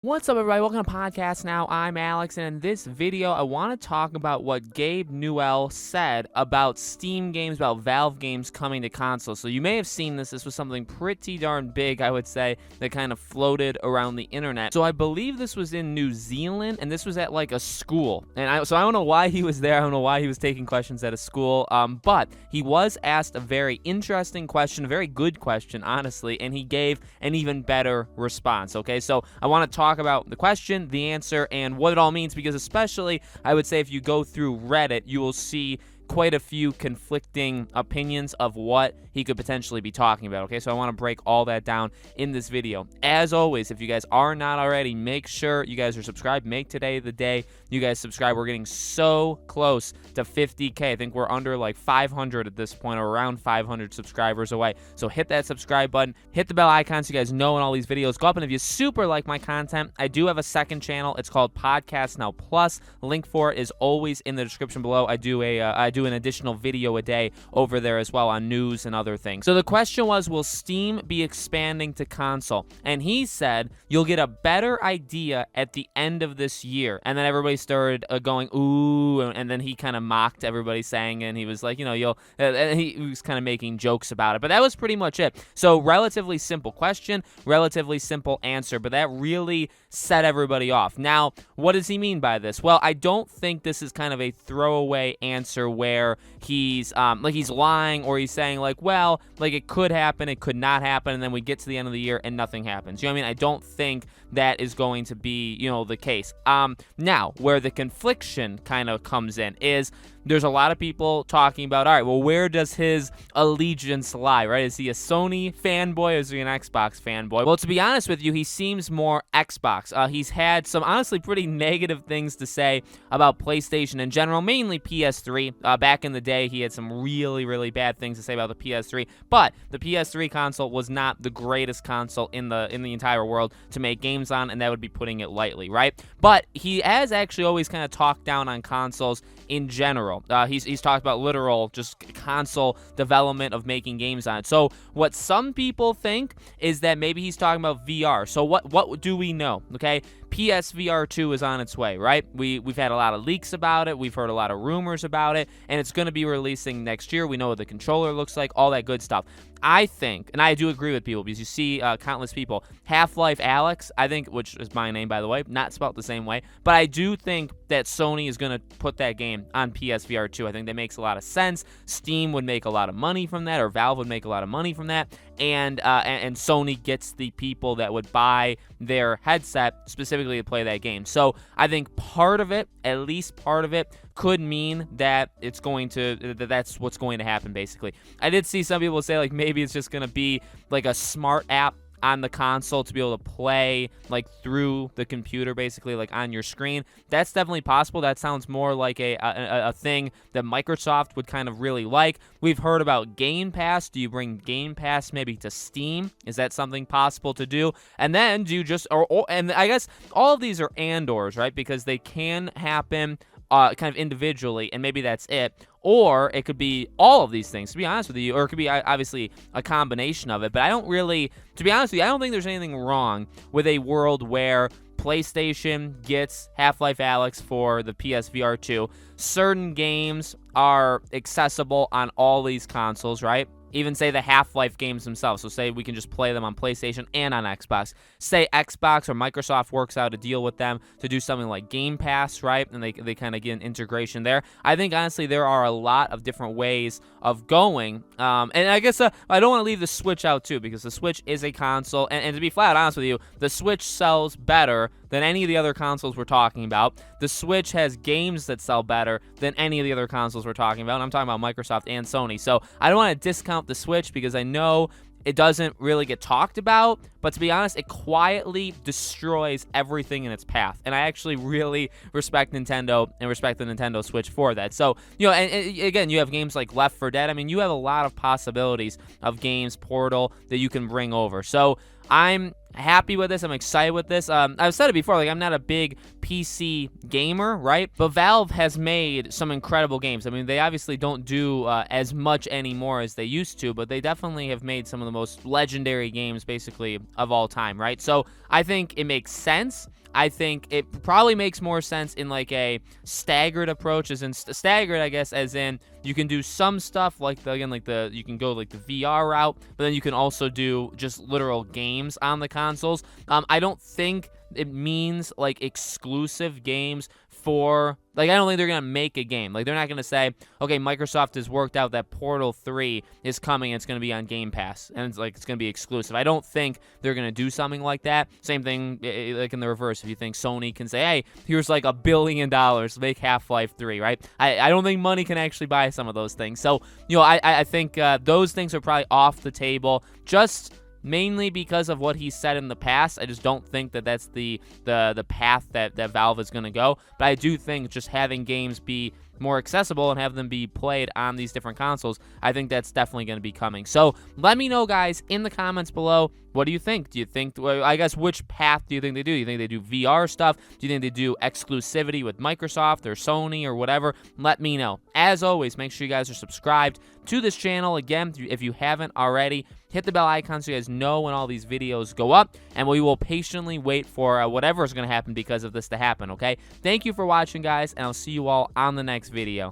What's up, everybody? Welcome to Podcast Now. I'm Alex, and in this video, I want to talk about what Gabe Newell said about Steam games, about Valve games coming to console. So you may have seen this. This was something pretty darn big, I would say, that kind of floated around the internet. So I believe this was in New Zealand, and this was at like a school. And so I don't know why he was there. I don't know why he was taking questions at a school. But he was asked a very interesting question, a very good question, honestly, and he gave an even better response. Okay, so I want to talk about the question, the answer, and what it all means, because especially I would say if you go through Reddit, you will see quite a few conflicting opinions of what he could potentially be talking about. Okay, so I want to break all that down in this video. As always, if you guys are not already, make sure you guys are subscribed. Make today the day you guys subscribe. We're getting so close to 50K. I think we're under like 500 at this point, or around 500 subscribers away. So hit that subscribe button, hit the bell icon so you guys know when all these videos go up. And if you super like my content, I do have a second channel. It's called Podcast Now Plus. Link for it is always in the description below. I do an additional video a day over there as well on news and other things. So the question was, will Steam be expanding to console? And he said, you'll get a better idea at the end of this year. And then everybody started going, ooh, and then he kind of mocked everybody saying, and he was like, he was kind of making jokes about it. But that was pretty much it. So relatively simple question, relatively simple answer, but that really set everybody off. Now, what does he mean by this? Well, I don't think this is kind of a throwaway answer where he's lying, or he's saying like, well, like it could happen, it could not happen, and then we get to the end of the year and nothing happens. You know what I mean? I don't think that is going to be, the case. Now, where the confliction kind of comes in is there's a lot of people talking about, all right, well, where does his allegiance lie, right? Is he a Sony fanboy, or is he an Xbox fanboy? Well, to be honest with you, he seems more Xbox. He's had some honestly pretty negative things to say about PlayStation in general, mainly PS3. Back in the day, he had some really, really bad things to say about the PS3, but the PS3 console was not the greatest console in the entire world to make games on, and that would be putting it lightly, right? But he has actually always kind of talked down on consoles in general. He's talked about literal just console development of making games on it. So what some people think is that maybe he's talking about VR. So what do we know? Okay, PSVR 2 is on its way, right? We've had a lot of leaks about it. We've heard a lot of rumors about it, and it's going to be releasing next year. We know what the controller looks like, all that good stuff. I think, and I do agree with people, because you see countless people, Half-Life Alex, I think, which is my name, by the way, not spelled the same way, but I do think that Sony is going to put that game on PSVR 2. I think that makes a lot of sense. Steam would make a lot of money from that, or Valve would make a lot of money from that, and Sony gets the people that would buy their headset specifically to play that game. So I think part of it, at least part of it, could mean that that's what's going to happen, basically. I did see some people say like maybe it's just going to be like a smart app on the console to be able to play like through the computer, basically like on your screen. That's definitely possible. That sounds more like a thing that Microsoft would kind of really like. We've heard about Game Pass. Do you bring Game Pass maybe to Steam? Is that something possible to do? And then do you just and I guess all of these are and/ors, right? Because they can happen kind of individually, and maybe that's it. Or it could be all of these things, to be honest with you, or it could be obviously a combination of it. But I don't really, to be honest with you, I don't think there's anything wrong with a world where PlayStation gets Half-Life Alyx for the PSVR 2. Certain games are accessible on all these consoles, right? Even say the Half-Life games themselves. So say we can just play them on PlayStation and on Xbox. Say Xbox or Microsoft works out a deal with them to do something like Game Pass, right? And they kind of get an integration there. I think, honestly, there are a lot of different ways of going. And I guess I don't want to leave the Switch out, too, because the Switch is a console. And to be flat honest with you, the Switch sells better than any of the other consoles we're talking about. The Switch has games that sell better than any of the other consoles we're talking about. And I'm talking about Microsoft and Sony. So I don't want to discount the Switch, because I know it doesn't really get talked about, but to be honest, it quietly destroys everything in its path. And I actually really respect Nintendo and respect the Nintendo Switch for that. So, and again, you have games like Left 4 Dead. I mean, you have a lot of possibilities of games, Portal, that you can bring over. So I'm happy with this. I'm excited with this. I've said it before, like, I'm not a big PC gamer, right? But Valve has made some incredible games. I mean, they obviously don't do as much anymore as they used to, but they definitely have made some of the most legendary games, basically, of all time, right? So I think it makes sense. I think it probably makes more sense in like a staggered approach, as in staggered, I guess, as in you can do some stuff like you can go like the VR route, but then you can also do just literal games on the consoles. I don't think it means like exclusive games for, like, I don't think they're gonna make a game. Like, they're not gonna say, okay, Microsoft has worked out that Portal 3 is coming and it's gonna be on Game Pass and it's gonna be exclusive. I don't think they're gonna do something like that. Same thing like in the reverse. If you think Sony can say, hey, here's like $1 billion to make Half-Life 3, right? I don't think money can actually buy some of those things. So, I think those things are probably off the table, just mainly because of what he said in the past. I just don't think that that's the path that Valve is going to go. But I do think just having games be more accessible and have them be played on these different consoles, I think that's definitely going to be coming. So let me know, guys, in the comments below, what do you think? Do you think, well, I guess, which path do you think they do? Do you think they do VR stuff? Do you think they do exclusivity with Microsoft or Sony or whatever? Let me know. As always, make sure you guys are subscribed to this channel. Again, if you haven't already, hit the bell icon so you guys know when all these videos go up, and we will patiently wait for whatever is going to happen because of this to happen, okay? Thank you for watching, guys, and I'll see you all on the next video.